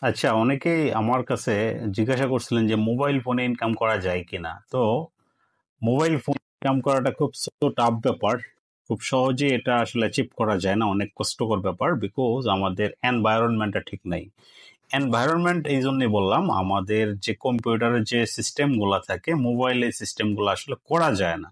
আচ্ছা, অনেকেই আমার কাছে জিজ্ঞাসা করছিলেন যে মোবাইল ফোনে ইনকাম করা যায় কিনা। তো মোবাইল ফোন ইনকাম করাটা খুব টাফ ব্যাপার। খুব সহজে এটা আসলে অ্যাচিভ করা যায় না, অনেক কষ্টকর ব্যাপার, বিকজ আমাদের এনভায়রনমেন্টটা ঠিক নাই। এনভায়রনমেন্ট এই জন্যই বললাম, আমাদের যে কম্পিউটারের যে সিস্টেমগুলো থাকে, মোবাইলের সিস্টেমগুলো আসলে করা যায় না,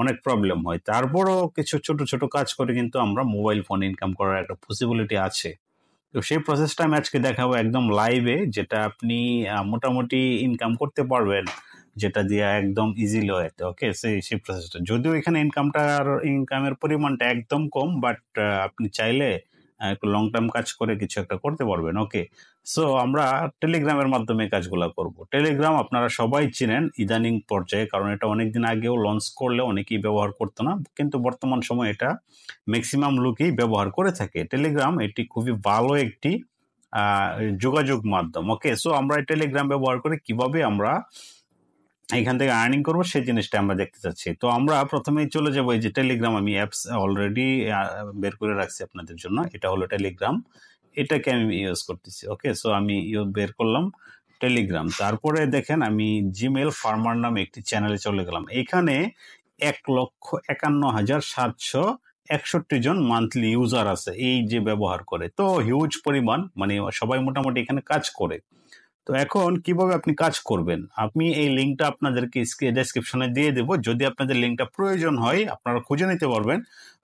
অনেক প্রবলেম হয়। তারপরও কিছু ছোট ছোট কাজ করে কিন্তু আমরা মোবাইল ফোন ইনকাম করার একটা পসিবিলিটি আছে। তো সেই প্রসেসটা আমি আজকে দেখাবো একদম লাইভে, যেটা আপনি মোটামুটি ইনকাম করতে পারবেন, যেটা দিয়ে একদম ইজিলি হয়েছে। ওকে, সেই সেই প্রসেসটা, যদিও এখানে ইনকামের পরিমাণটা একদম কম, বাট আপনি চাইলে একটু লং টার্ম কাজ করে কিছু একটা করতে পারবেন। ওকে, সো আমরা টেলিগ্রামের মাধ্যমে কাজগুলো করব। টেলিগ্রাম আপনারা সবাই চিনেন ইদানিং পর্যায়ে, কারণ এটা অনেকদিন আগেও লঞ্চ করলে অনেকেই ব্যবহার করতো না, কিন্তু বর্তমান সময় এটা ম্যাক্সিমাম লোকই ব্যবহার করে থাকে। টেলিগ্রাম এটি খুবই ভালো একটি আহ, যোগাযোগ মাধ্যম। ওকে, সো আমরা এই টেলিগ্রাম ব্যবহার করে কিভাবে আমরা এখান থেকে আর্নিং করবো সেই জিনিসটা আমরা দেখতে চাচ্ছি। তো আমরা প্রথমেই চলে যাবো, এই যে টেলিগ্রাম আমি অ্যাপস অলরেডি বের করে রাখছি আপনাদের জন্য। এটা হলো টেলিগ্রাম, এটাকে আমি ইউজ করতেছি। ওকে, সো আমি বের করলাম টেলিগ্রাম। তারপরে দেখেন আমি জিমেল ফার্মার নামে একটি চ্যানেলে চলে গেলাম। এখানে 1,51,761 জন মান্থলি ইউজার আছে এই যে ব্যবহার করে। তো হিউজ পরিমাণ, মানে সবাই মোটামুটি এখানে কাজ করে। তো এখন কিভাবে আপনি কাজ করবেন, আমি এই লিঙ্কটা আপনাদেরকে ডেসক্রিপশনে দিয়ে দেবো। যদি আপনাদের লিঙ্কটা প্রয়োজন হয় আপনারা খুঁজে নিতে পারবেন।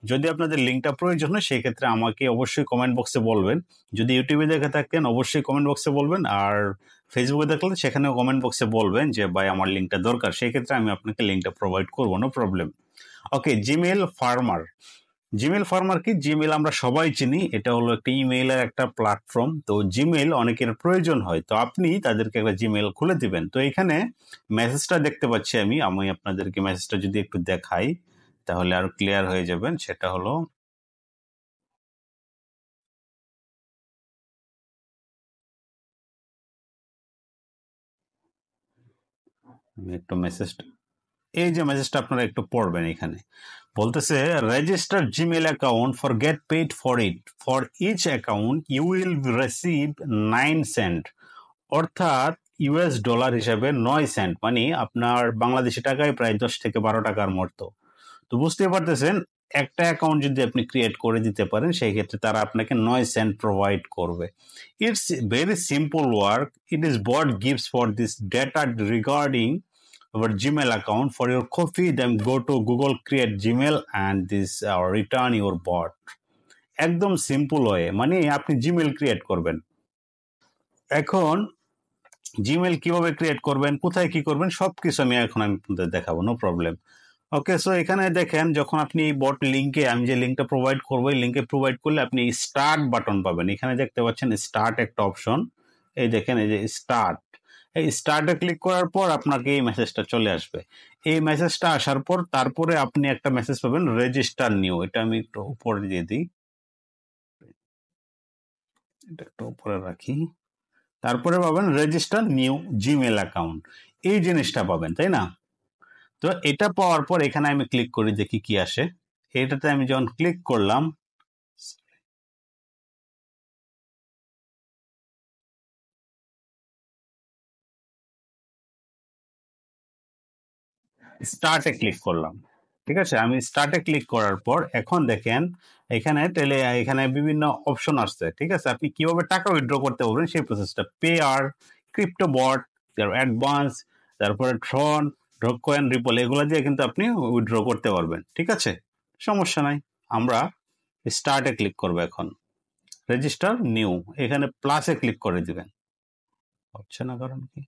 যদি আপনাদের লিঙ্কটা প্রয়োজন হয় সেই ক্ষেত্রে আমাকে অবশ্যই কমেন্ট বক্সে বলবেন। যদি ইউটিউবে দেখে থাকেন অবশ্যই কমেন্ট বক্সে বলবেন, আর ফেসবুকে দেখলে সেখানেও কমেন্ট বক্সে বলবেন যে ভাই আমার লিঙ্কটা দরকার, সেই ক্ষেত্রে আমি আপনাকে লিঙ্কটা প্রোভাইড করবো, নো প্রবলেম। ওকে, জিমেল ফার্মার। জিমেল ফার্মার কি? জিমেল আমরা সবাই চিনি, এটা হলো একটা ইমেইলের একটা প্ল্যাটফর্ম। তো জিমেল অনেকের প্রয়োজন হয়, তো আপনি তাদেরকে একটা জিমেল খুলে দিবেন। তো এখানে মেসেজটা দেখতে পাচ্ছি আমি আমি আপনাদেরকে মেসেজটা যদি একটু দেখাই তাহলে আরো ক্লিয়ার হয়ে যাবেন। সেটা হলো, আমি একটু মেসেজটা, এই যে মেসেজটা আপনারা একটু পড়বেন। এখানে বলতেছে, register Gmail account for get paid for it, for each account you will receive 9 cent, অর্থাৎ ইউএস ডলার হিসাবে 9 সেন্ট, মানে আপনার বাংলাদেশি টাকায় প্রায় 10 থেকে 12 টাকার মতো। তো বুঝতে পারতেছেন, একটা অ্যাকাউন্ট যদি আপনি ক্রিয়েট করে দিতে পারেন সেই ক্ষেত্রে তারা আপনাকে 9 সেন্ট প্রোভাইড করবে। It's very simple work. It is bot gives for this data regarding our Gmail account. For your copy, then go to Google, create Gmail, and this return your bot. একদম simple way, মানে আপনি Gmail create করবেন। এখন Gmail কিভাবে create করবেন, কোথায় কি করবেন, সবকিছু আমি আপনাদের দেখাবো, নো প্রবলেম। ওকে, সো এখানে দেখেন, যখন আপনি বট লিঙ্কে, আমি যে লিঙ্কটা প্রোভাইড করবো, এই লিঙ্কে প্রোভাইড করলে আপনি স্টার্ট বাটন পাবেন। এখানে দেখতে পাচ্ছেন স্টার্ট একটা অপশন, এই দেখেন, এই যে স্টার্ট, এই স্টার্টে ক্লিক করার পর আপনাকে এই মেসেজটা চলে আসবে। এই মেসেজটা আসার পর তারপরে আপনি একটা মেসেজ পাবেন, রেজিস্টার নিউ। এটা আমি একটু উপরে দিয়ে দিই, এটা একটু উপরে রাখি। তারপরে পাবেন রেজিস্টার নিউ জিমেল অ্যাকাউন্ট, এই জিনিসটা পাবেন, তাই না? তো এটা পাওয়ার পর এখানে আমি ক্লিক করি, দেখি কি আসে। এটাতে আমি যখন ক্লিক করলাম, স্টার্টে ক্লিক করলাম। ঠিক আছে, আমি স্টার্টে ক্লিক করার পর এখন দেখেন এখানে বিভিন্ন অপশন আসছে। ঠিক আছে, আপনি কিভাবে টাকা উইথড্র করতে পারবেন সেই প্রসেসটা, পে আর, ক্রিপ্টো বট, অ্যাডভান্স, তারপরে ট্রন, ডককয়েন, রিপল, এগুলো দিয়ে কিন্তু আপনি উইথড্র করতে পারবেন। ঠিক আছে, সমস্যা নাই। আমরা স্টার্টে ক্লিক করবো এখন, রেজিস্টার নিউ, এখানে প্লাসে ক্লিক করে দিবেন। হচ্ছে না, কারণ কি,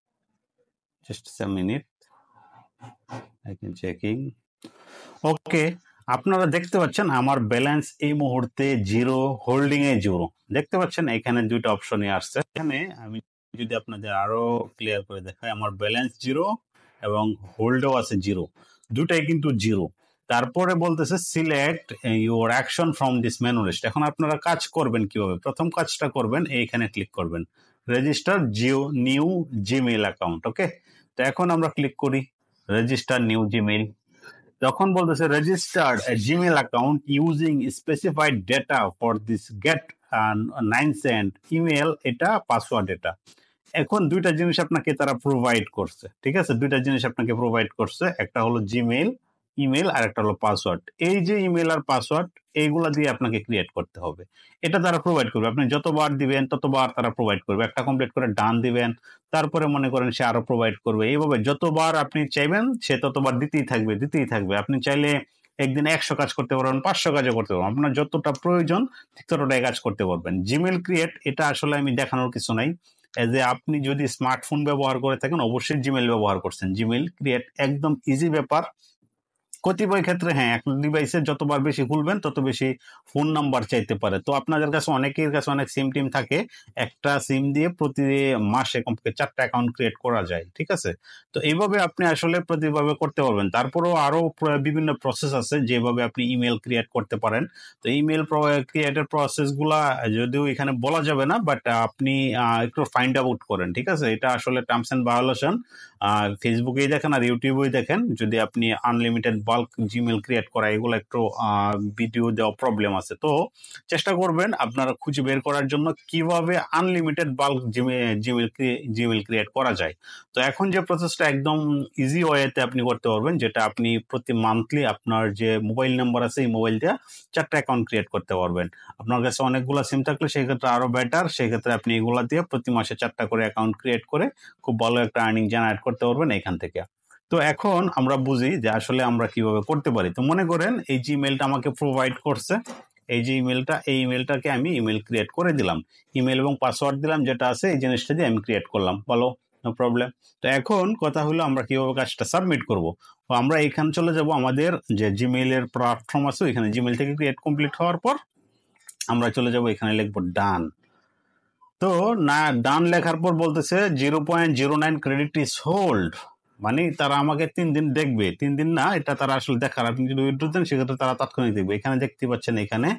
just a minute, I can checking. Okay, আপনারা দেখতে পাচ্ছেন আমার ব্যালেন্স এই মুহূর্তে জিরো, হোল্ডিং এ জিরো। দেখতে পাচ্ছেন এখানে দুইটা অপশনই আসছে। এখানে আমি যদি আপনাদের আরো ক্লিয়ার করে দেখাই, আমার ব্যালেন্স জিরো এবং হোল্ডও আছে জিরো, দুটাই কিন্তু জিরো। তারপরে বলতেছে select your action from this menu list. এখন আপনারা কাজ করবেন কিভাবে, প্রথম কাজটা করবেন এইখানে ক্লিক করবেন, রেজিস্টার নিউ জিমেইল অ্যাকাউন্ট। ওকে, তো এখন আমরা ক্লিক করি রেজিস্টার নিউ জিমেইল। তখন বলতেছে registered Gmail account using specified data for this get 9 cent, email এটা, পাসওয়ার্ড এটা। এখন দুইটা জিনিস আপনাকে তারা প্রোভাইড করছে, ঠিক আছে? দুইটা জিনিস আপনাকে প্রোভাইড করছে, একটা হলো জিমেইল ইমেল, আর একটা হলো পাসওয়ার্ড। এই যে ইমেল আর পাসওয়ার্ড, এইগুলা দিয়ে আপনাকে ক্রিয়েট করতে হবে। এটা তারা প্রোভাইড করবে, আপনি যতবার দিবেন ততবার তারা প্রোভাইড করবে। একটা কমপ্লিট করে ডান দিবেন, তারপরে মনে করেন সে আরো প্রোভাইড করবে। এইভাবে যতবার আপনি চাইবেন সে ততবার দিতেই থাকবে দিতেই থাকবে। আপনি চাইলে একদিন 100 কাজ করতে পারবেন, 500 কাজও করতে পারবেন। আপনার যতটা প্রয়োজন ঠিক ততটাই কাজ করতে পারবেন। জিমেল ক্রিয়েট এটা আসলে আমি দেখানোর কিছু নাই। যে আপনি যদি স্মার্টফোন ব্যবহার করে থাকেন অবশ্যই জিমেল ব্যবহার করছেন। জিমেল ক্রিয়েট একদম ইজি ব্যাপার। কতিপয় ক্ষেত্রে হ্যাঁ, একটা ডিভাইসে যতবার বেশি খুলবেন তত বেশি ফোন নাম্বার চাইতে পারে। তো আপনাদের কাছে অনেকের কাছে অনেক সিম টিম থাকে, একটা সিম দিয়ে প্রতি মাসে কমপক্ষে 4টা অ্যাকাউন্ট ক্রিয়েট করা যায়, ঠিক আছে? তো এইভাবে আপনি আসলে প্রতিভাবে করতে পারবেন। তারপরেও আরো বিভিন্ন প্রসেস আছে যেভাবে আপনি ইমেল ক্রিয়েট করতে পারেন। তো ইমেল ক্রিয়েটের প্রসেস গুলা যদিও এখানে বলা যাবে না, বাট আপনি একটু ফাইন্ড আউট করেন, ঠিক আছে? এটা আসলে টার্মস এন্ড ভায়োলেশন। ফেসবুকেই দেখেন আর ইউটিউবেই দেখেন, যদি আপনি আনলিমিটেড বাল্ক জিমেল ক্রিয়েট করা, এগুলো একটু ভিডিও দেওয়া প্রবলেম আছে। তো চেষ্টা করবেন আপনারা খুঁজে বের করার জন্য কিভাবে আনলিমিটেড বাল্ক জিমেল ক্রিয়েট করা যায়। তো এখন যে প্রসেসটা একদম ইজি ওয়েতে আপনি করতে পারবেন, যেটা আপনি প্রতি মান্থলি আপনার যে মোবাইল নাম্বার আছে এই মোবাইল দিয়ে 4টা অ্যাকাউন্ট ক্রিয়েট করতে পারবেন। আপনার কাছে অনেকগুলো সিম থাকলে সেই ক্ষেত্রে আরো বেটার, সেই ক্ষেত্রে আপনি এগুলা দিয়ে প্রতি মাসে 4টা করে অ্যাকাউন্ট ক্রিয়েট করে খুব ভালো একটা আর্নিং জেনারেট করতে পারবেন এখান থেকে। তো এখন আমরা বুঝি যে আসলে আমরা কিভাবে করতে পারি। তো মনে করেন এই যে ইমেলটা আমাকে প্রোভাইড করছে, এই যে ইমেলটা, এই ইমেলটাকে আমি ইমেল ক্রিয়েট করে দিলাম, ইমেল এবং পাসওয়ার্ড দিলাম, যেটা আছে এই জিনিসটা দিয়ে আমি ক্রিয়েট করলাম, বলো, নো প্রবলেম। তো এখন কথা হলো আমরা কিভাবে কাজটা সাবমিট করব। তো আমরা এখানে চলে যাব, আমাদের যে জিমেইলের প্ল্যাটফর্ম আছে এখানে জিমেইল থেকে ক্রিয়েট কমপ্লিট হওয়ার পর আমরা চলে যাব, এখানে লিখবো ডান। তো না, ডান লেখার পর বলতেছে 0.09 ক্রেডিট ইজ হোল্ড, মানে তারা আমাকে 3 দিন দেখবে। 3 দিন না, এটা তারা আসলে দেখার, আপনি যদি উইথড্র দেন সেক্ষেত্রে তারা তাৎক্ষণিক দেখবে। এখানে দেখতে পাচ্ছেন, এখানে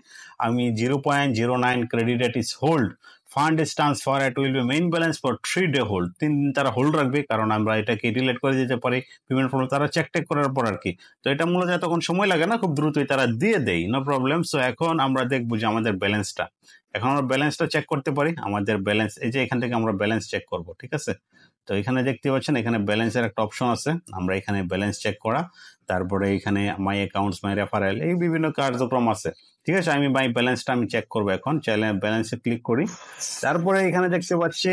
আমি 0.09 credit is hold, fund is transfer, it will be main balance for 3 day hold. 3 দিন তারা হোল্ড রাখবে, কারণ আমরা এটাকে ডিলিট করে দিতে পারি পেমেন্ট ফর্ম তারা চেক টেক করার পর আর কি। তো এটা মূলত তখন সময় লাগে না, খুব দ্রুতই তারা দিয়ে দেয়, নো প্রবলেম। সো এখন আমরা দেখবো যে আমাদের ব্যালেন্সটা, এখন আমরা ব্যালেন্সটা চেক করতে পারি। আমাদের ব্যালেন্স, এই যে এখান থেকে আমরা ব্যালেন্স চেক করব, ঠিক আছে? তো এখানে দেখতে পাচ্ছেন, এখানে ব্যালেন্সের একটা অপশন আছে, আমরা এখানে ব্যালেন্স চেক করা, তারপরে এখানে মাই অ্যাকাউন্টস, মাই রেফারেল, এই বিভিন্ন কার্যক্রম আছে, ঠিক আছে? আমি মাই ব্যালেন্সটা আমি চেক করবো এখন, চাইলে ব্যালেন্সে ক্লিক করি। তারপরে এখানে দেখতে পাচ্ছি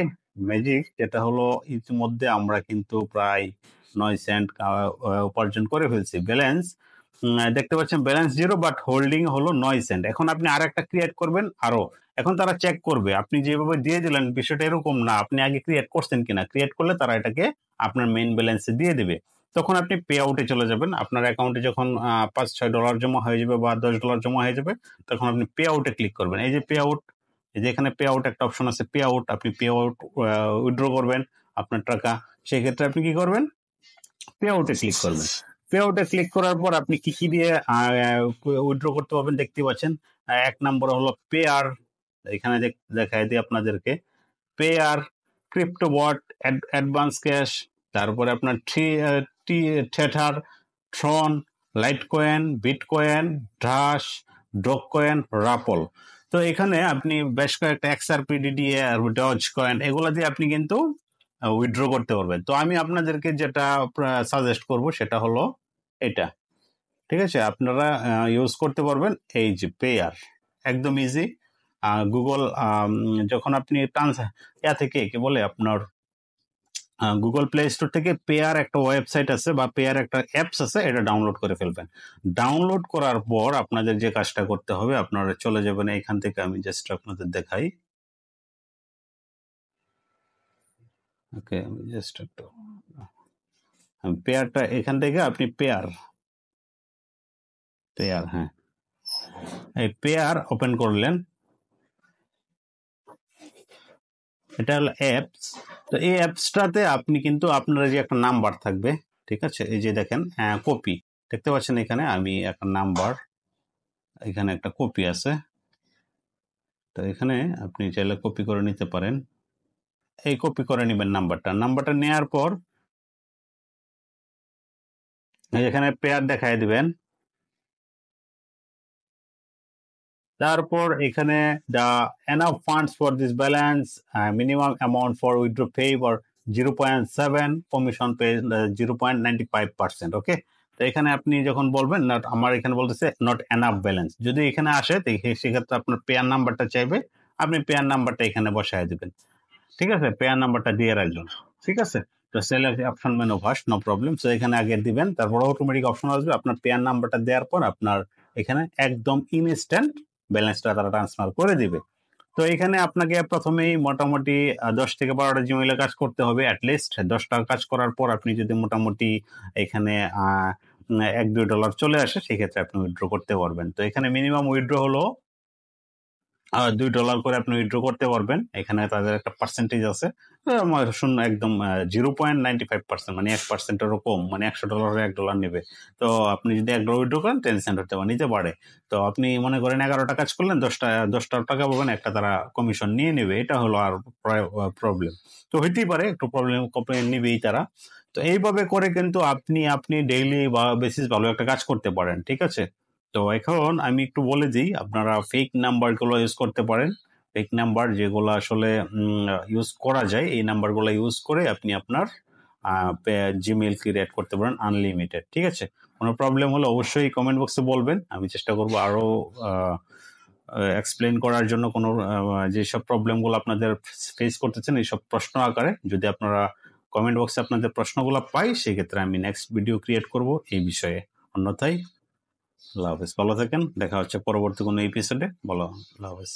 ম্যাজিক, যেটা হলো ইতিমধ্যে আমরা কিন্তু প্রায় 9 সেন্ট উপার্জন করে ফেলছি। ব্যালেন্স দেখতে পাচ্ছেন ব্যালেন্স 0, বাট হোল্ডিং হলো 9 সেন্ট। এখন আপনি আর একটা ক্রিয়েট করবেন আরো, এখন তারা চেক করবে আপনি যেভাবে দিয়ে দিলেন, বিষয়টা এরকম না, আপনি আগে ক্রিয়েট করছেন কিনা। ক্রিয়েট করলে তারা এটাকে আপনার মেইন ব্যালেন্সে দিয়ে দিবে। তখন আপনি পে আউটে চলে যাবেন। আপনার অ্যাকাউন্টে যখন $5-6 জমা হয়ে যাবে বা $10 জমা হয়ে যাবে, তখন আপনি পে আউটে ক্লিক করবেন। এই যে পে আউট, এই যে এখানে পে আউট একটা অপশন আছে, পে আউট, আপনি পে আউট উইথড্র করবেন আপনার টাকা। সেই ক্ষেত্রে আপনি কি করবেন, পে আউটে ক্লিক করবেন। পে আউটে ক্লিক করার পর আপনি কি কি দিয়ে উইথড্র করতে পারবেন দেখতে পাচ্ছেন। 1 নম্বর হলো পেয়ার, এখানে দেখাই দিই আপনাদেরকে, পেয়ার, ক্রিপ্টোবট, অ্যাডভান্স ক্যাশ, তারপরে আপনার Tether, Tron, Litecoin, Bitcoin, Dash, Dogecoin, Ripple. তো এখানে আপনি বেশ কয়েকটা XRP, আর ডজ কয়েন, এগুলা দিয়ে আপনি কিন্তু উইথড্র করতে পারবেন। তো আমি আপনাদেরকে যেটা সাজেস্ট করব সেটা হলো এটা, ঠিক আছে? আপনারা ইউজ করতে পারবেন এই যে পেয়ার, একদম ইজি। গুগল, যখন আপনি থেকে কি বলে আপনার গুগল প্লে স্টোর থেকে পেয়ার একটা ওয়েবসাইট আছে বা পেয়ার একটা অ্যাপস আছে, এটা ডাউনলোড করে ফেলবেন। ডাউনলোড করার পর আপনাদের যে কাজটা করতে হবে, আপনারা চলে যাবেন এখান থেকে, আমি জাস্ট আপনাদের দেখাই। ওকে, আমি জাস্ট একটু পেয়ারটা, এখান থেকে আপনি পেয়ার, হ্যাঁ, এই পেয়ার ওপেন করলেন, এটা হলো অ্যাপস। তো এই অ্যাপসটাতে আপনি কিন্তু আপনার যে একটা নাম্বার থাকবে, ঠিক আছে? এই যে দেখেন কপি, দেখতে পাচ্ছেন এখানে আমি একটা নাম্বার, এখানে একটা কপি আছে। তো এখানে আপনি চাইলে কপি করে নিতে পারেন, এই কপি করে নেবেন নাম্বারটা নেওয়ার পর এখানে পেয়ার দেখায় দিবেন। তারপর এখানে the enough funds for this balance, minimum amount for withdraw pay for 0.7, commission pay 0.95%। ওকে, তো এখানে আপনি যখন বলবেন নট, আমার এখানে বলতেছে নট এনাফ ব্যালেন্স, যদি এখানে আসে তো সেক্ষেত্রে আপনার পেয়ার নাম্বারটা চাইবে, আপনি পেয়ার নাম্বারটা এখানে বসায় দিবেন। ঠিক আছে, পেয়ার নাম্বারটা দিয়ে রাখবেন। ঠিক আছে, তো select option menu first, no problem. So এখানে আগে দিবেন, তারপর অটোমেটিক অপশন আসবে। আপনার পেয়ার নাম্বারটা দেওয়ার পর আপনার এখানে একদম ইনস্ট্যান্ট ব্যালেন্সটা তারা ট্রান্সফার করে দিবে। তো এখানে আপনাকে প্রথমেই মোটামুটি 10 থেকে 12টা জিমেইলে কাজ করতে হবে অ্যাটলিস্ট। 10টা কাজ করার পর আপনি যদি মোটামুটি এখানে $1-2 চলে আসে, সেক্ষেত্রে আপনি উইথড্র করতে পারবেন। তো এখানে মিনিমাম উইথড্র হলো $2 করে আপনি উইথড্র করতে পারবেন। এখানে তাদের একটা পার্সেন্টেজ আছে, শূন্য একদম 0.95%, মানে 1%-এরও কম, মানে $100 $1 নেবে। তো আপনি যদি $1 উইথড্র করেন 10 সেন্ট হতে পারে, নিতে পারে। তো আপনি মনে করেন 11টা কাজ করলেন, 10টা টাকা পাবেন, একটা তারা কমিশন নিয়ে নেবে। এটা হলো আর প্রবলেম। তো হইতেই পারে একটু প্রবলেম নিবেই তারা। তো এইভাবে করে কিন্তু আপনি ডেইলি বা বেসিস ভালো একটা কাজ করতে পারেন। ঠিক আছে, তো এখন আমি একটু বলে দিই, আপনারা ফেক নাম্বারগুলো ইউজ করতে পারেন। ফেক নাম্বার যেগুলো আসলে ইউজ করা যায়, এই নাম্বারগুলো ইউজ করে আপনি আপনার জিমেইল ক্রিয়েট করতে পারেন আনলিমিটেড। ঠিক আছে, কোনো প্রবলেম হলে অবশ্যই কমেন্ট বক্সে বলবেন, আমি চেষ্টা করব আরও এক্সপ্লেন করার জন্য। কোনো যেসব প্রবলেমগুলো আপনাদের ফেস করতেছেন এইসব প্রশ্ন আকারে, যদি আপনারা কমেন্ট বক্সে আপনাদের প্রশ্নগুলো পাই, সেক্ষেত্রে আমি নেক্সট ভিডিও ক্রিয়েট করব এই বিষয়ে। অন্যথায় আল্লাহ হাফেজ, ভালো থাকেন, দেখা হচ্ছে পরবর্তী কোনো এপিসোডে। বলো আল্লাহ হাফেজ।